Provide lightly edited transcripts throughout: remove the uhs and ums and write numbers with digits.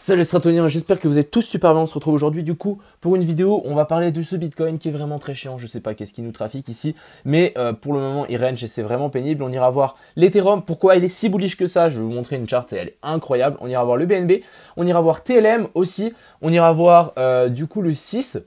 Salut les stratoniens, j'espère que vous êtes tous super bien. On se retrouve aujourd'hui du coup pour une vidéo. On va parler de ce Bitcoin qui est vraiment très chiant. Je sais pas qu'est-ce qui nous trafique ici, mais pour le moment il range et c'est vraiment pénible. On ira voir l'Ethereum, pourquoi elle est si bullish que ça. Je vais vous montrer une charte et elle est incroyable. On ira voir le BNB, on ira voir TLM aussi. On ira voir du coup le 6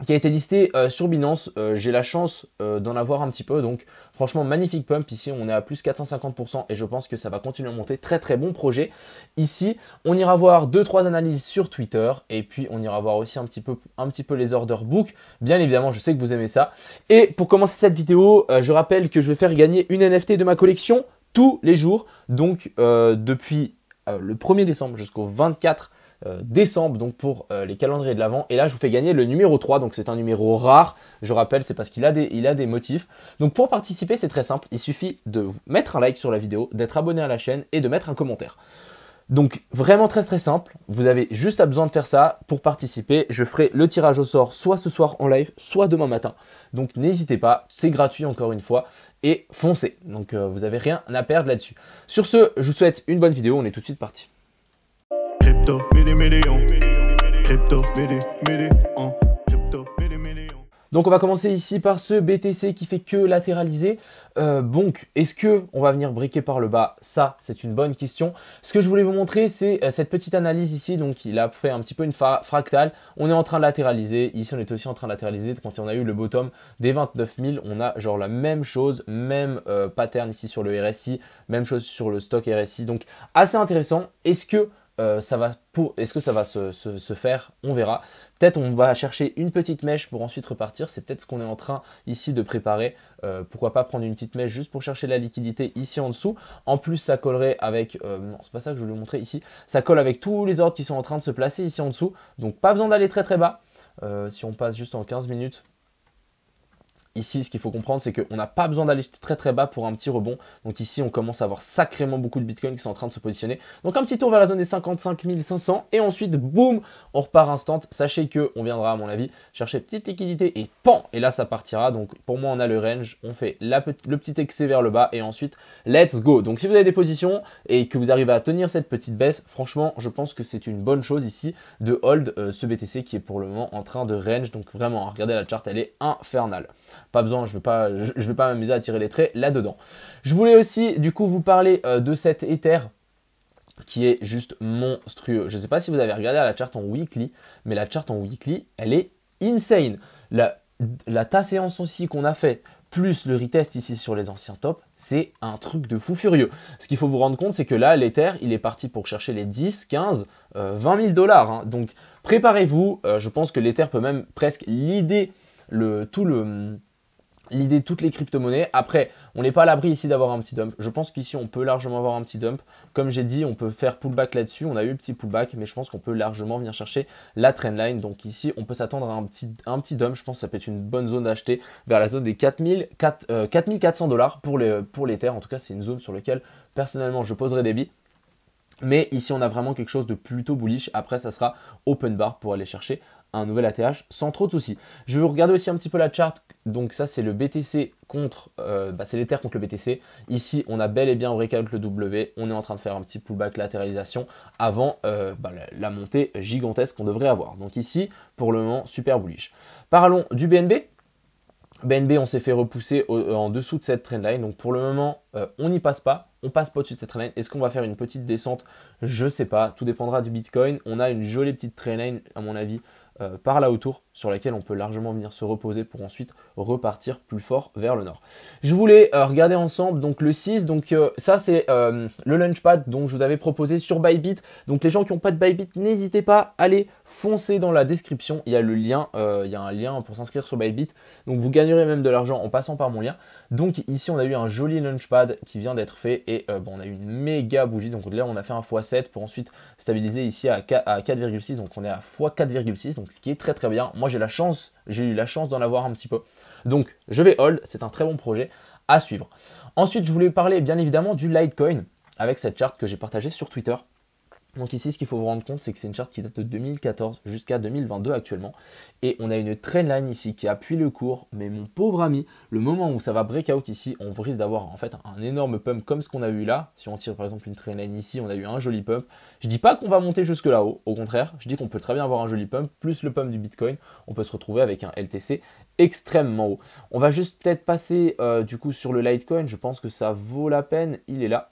qui a été listé sur Binance. J'ai la chance d'en avoir un petit peu, donc franchement magnifique pump. Ici on est à plus 450% et je pense que ça va continuer à monter. Très très bon projet. Ici on ira voir 2-3 analyses sur Twitter et puis on ira voir aussi un petit peu les order book. Bien évidemment je sais que vous aimez ça. Et pour commencer cette vidéo, je rappelle que je vais faire gagner une NFT de ma collection tous les jours. Donc depuis le 1er décembre jusqu'au 24 décembre, donc pour les calendriers de l'Avent. Et là, je vous fais gagner le numéro 3, donc c'est un numéro rare. Je rappelle, c'est parce qu'il a des motifs. Donc pour participer, c'est très simple. Il suffit de vous mettre un like sur la vidéo, d'être abonné à la chaîne et de mettre un commentaire. Donc vraiment très très simple. Vous avez juste besoin de faire ça pour participer. Je ferai le tirage au sort soit ce soir en live, soit demain matin. Donc n'hésitez pas, c'est gratuit encore une fois. Et foncez. Donc vous n'avez rien à perdre là-dessus. Sur ce, je vous souhaite une bonne vidéo. On est tout de suite parti. Crypto, millions. Crypto, millions. Crypto, millions. Donc on va commencer ici par ce BTC qui fait que latéraliser. Donc est-ce que on va venir briquer par le bas? Ça, c'est une bonne question. Ce que je voulais vous montrer, c'est cette petite analyse ici. Donc il a fait un petit peu une fractale. On est en train de latéraliser. Ici, on est aussi en train de latéraliser. Quand on a eu le bottom des 29 000, on a genre la même chose, même pattern ici sur le RSI, même chose sur le stock RSI. Donc assez intéressant. Est-ce que ça va se faire? On verra. Peut-être on va chercher une petite mèche pour ensuite repartir. C'est peut-être ce qu'on est en train ici de préparer. Pourquoi pas prendre une petite mèche juste pour chercher la liquidité ici en dessous. En plus, ça collerait avec... non, c'est pas ça que je voulais vous montrer ici. Ça colle avec tous les ordres qui sont en train de se placer ici en dessous. Donc, pas besoin d'aller très très bas. Si on passe juste en 15 minutes... Ici, ce qu'il faut comprendre, c'est qu'on n'a pas besoin d'aller très très bas pour un petit rebond. Donc ici, on commence à avoir sacrément beaucoup de Bitcoin qui sont en train de se positionner. Donc un petit tour vers la zone des 55 500 et ensuite, boum, on repart instant. Sachez qu'on viendra, à mon avis, chercher petite liquidité et pan, et là, ça partira. Donc pour moi, on a le range, on fait le petit excès vers le bas et ensuite, let's go. Donc si vous avez des positions et que vous arrivez à tenir cette petite baisse, franchement, je pense que c'est une bonne chose ici de hold ce BTC qui est pour le moment en train de range. Donc vraiment, regardez la charte, elle est infernale. Pas besoin, je ne vais pas m'amuser à tirer les traits là-dedans. Je voulais aussi du coup vous parler de cet Ether qui est juste monstrueux. Je ne sais pas si vous avez regardé la charte en weekly, mais la charte en weekly, elle est insane. La ta séance aussi qu'on a fait, plus le retest ici sur les anciens tops, c'est un truc de fou furieux. Ce qu'il faut vous rendre compte, c'est que là, l'Ether, il est parti pour chercher les 10, 15, 20 000 dollars. Hein. Donc, préparez-vous. Je pense que l'Ether peut même presque l'idée toutes les crypto-monnaies. Après, on n'est pas à l'abri ici d'avoir un petit dump. Je pense qu'ici, on peut largement avoir un petit dump. Comme j'ai dit, on peut faire pullback là-dessus. On a eu le petit pullback, mais je pense qu'on peut largement venir chercher la trendline. Donc ici, on peut s'attendre à un petit dump. Je pense que ça peut être une bonne zone d'acheter vers la zone des 4400 dollars pour l'Ether. En tout cas, c'est une zone sur laquelle, personnellement, je poserai des billes. Mais ici, on a vraiment quelque chose de plutôt bullish. Après, ça sera open bar pour aller chercher un nouvel ATH sans trop de soucis. Je vais regarder aussi un petit peu la charte. Donc ça, c'est le BTC contre, c'est l'Ether contre le BTC. Ici, on a bel et bien breakout le W. On est en train de faire un petit pullback latéralisation avant la montée gigantesque qu'on devrait avoir. Donc ici, pour le moment, super bullish. Parlons du BNB. BNB, on s'est fait repousser en dessous de cette trendline. Donc pour le moment, on n'y passe pas. On passe pas au-dessus de cette trendline. Est-ce qu'on va faire une petite descente? Je ne sais pas. Tout dépendra du Bitcoin. On a une jolie petite trendline, à mon avis, par là autour, sur laquelle on peut largement venir se reposer pour ensuite repartir plus fort vers le nord. Je voulais regarder ensemble donc le 6. Donc ça, c'est le Launchpad dont je vous avais proposé sur Bybit. Donc les gens qui n'ont pas de Bybit, n'hésitez pas à aller foncer dans la description. Il y a le lien, il y a un lien pour s'inscrire sur Bybit. Donc vous gagnerez même de l'argent en passant par mon lien. Donc ici, on a eu un joli Launchpad qui vient d'être fait et on a eu une méga bougie. Donc là, on a fait un x7 pour ensuite stabiliser ici à 4,6. Donc on est à x4,6. Donc ce qui est très très bien. Moi, j'ai eu la chance d'en avoir un petit peu. Donc je vais hold. C'est un très bon projet à suivre. Ensuite, je voulais parler bien évidemment du Litecoin avec cette charte que j'ai partagée sur Twitter. Donc ici, ce qu'il faut vous rendre compte, c'est que c'est une charte qui date de 2014 jusqu'à 2022 actuellement. Et on a une trendline ici qui appuie le cours. Mais mon pauvre ami, le moment où ça va breakout ici, on risque d'avoir en fait un énorme pump comme ce qu'on a eu là. Si on tire par exemple une trendline ici, on a eu un joli pump. Je dis pas qu'on va monter jusque là-haut, au contraire. Je dis qu'on peut très bien avoir un joli pump, plus le pump du Bitcoin. On peut se retrouver avec un LTC extrêmement haut. On va juste peut-être passer du coup sur le Litecoin. Je pense que ça vaut la peine. Il est là.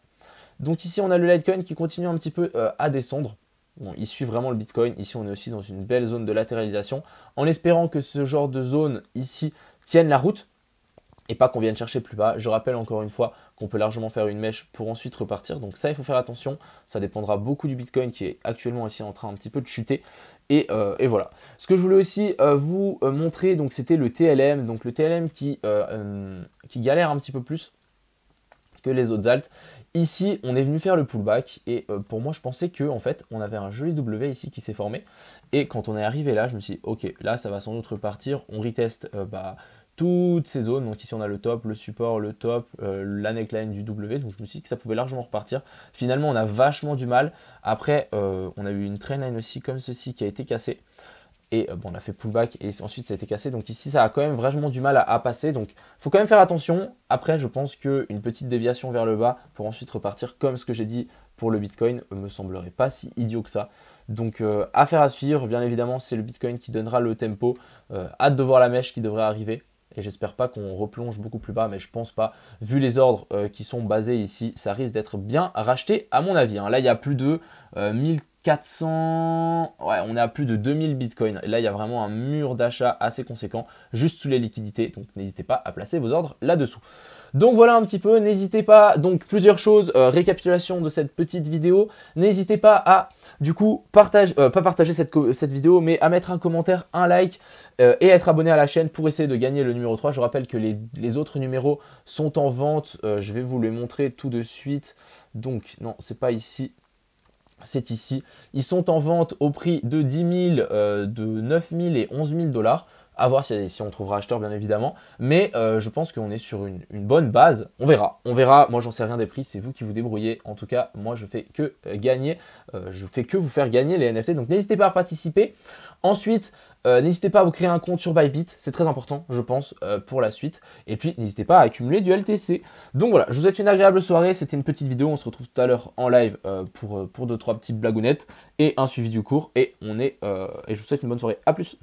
Donc ici, on a le Litecoin qui continue un petit peu à descendre. Bon, il suit vraiment le Bitcoin. Ici, on est aussi dans une belle zone de latéralisation. En espérant que ce genre de zone ici tienne la route et pas qu'on vienne chercher plus bas. Je rappelle encore une fois qu'on peut largement faire une mèche pour ensuite repartir. Donc ça, il faut faire attention. Ça dépendra beaucoup du Bitcoin qui est actuellement ici en train un petit peu de chuter. Et voilà. Ce que je voulais aussi vous montrer, donc c'était le TLM. Donc le TLM qui galère un petit peu plus que les autres alts. Ici, on est venu faire le pullback et pour moi, je pensais que en fait, on avait un joli W ici qui s'est formé. Et quand on est arrivé là, je me suis dit, ok, là, ça va sans doute repartir. On reteste toutes ces zones. Donc ici, on a le top, le support, le top, la neckline du W. Donc je me suis dit que ça pouvait largement repartir. Finalement, on a vachement du mal. Après, on a eu une trendline aussi comme ceci qui a été cassée. Et bon, on a fait pullback et ensuite ça a été cassé. Donc ici, ça a quand même vachement du mal à passer. Donc il faut quand même faire attention. Après, je pense qu'une petite déviation vers le bas pour ensuite repartir comme ce que j'ai dit pour le Bitcoin me semblerait pas si idiot que ça. Donc affaire à suivre. Bien évidemment, c'est le Bitcoin qui donnera le tempo. Hâte de voir la mèche qui devrait arriver. Et j'espère pas qu'on replonge beaucoup plus bas, mais je pense pas. Vu les ordres qui sont basés ici, ça risque d'être bien racheté à mon avis. Hein. Là, il y a plus de 1400... Ouais, on est à plus de 2000 bitcoins. Et là, il y a vraiment un mur d'achat assez conséquent, juste sous les liquidités. Donc, n'hésitez pas à placer vos ordres là-dessous. Donc voilà un petit peu, n'hésitez pas, donc plusieurs choses, récapitulation de cette petite vidéo, n'hésitez pas à du coup pas partager cette vidéo mais à mettre un commentaire, un like et être abonné à la chaîne pour essayer de gagner le numéro 3. Je rappelle que les autres numéros sont en vente, je vais vous les montrer tout de suite, donc non c'est pas ici. C'est ici. Ils sont en vente au prix de 10 000, de 9 000 et 11 000 $. À voir si on trouvera acheteur bien évidemment. Mais je pense qu'on est sur une bonne base. On verra. On verra. Moi, j'en sais rien des prix. C'est vous qui vous débrouillez. En tout cas, moi, je fais que gagner. Je fais que vous faire gagner les NFT. Donc, n'hésitez pas à participer. Ensuite, n'hésitez pas à vous créer un compte sur Bybit. C'est très important, je pense, pour la suite. Et puis, n'hésitez pas à accumuler du LTC. Donc voilà, je vous souhaite une agréable soirée. C'était une petite vidéo. On se retrouve tout à l'heure en live pour 2-3 petites blagounettes et un suivi du cours. Et je vous souhaite une bonne soirée. À plus.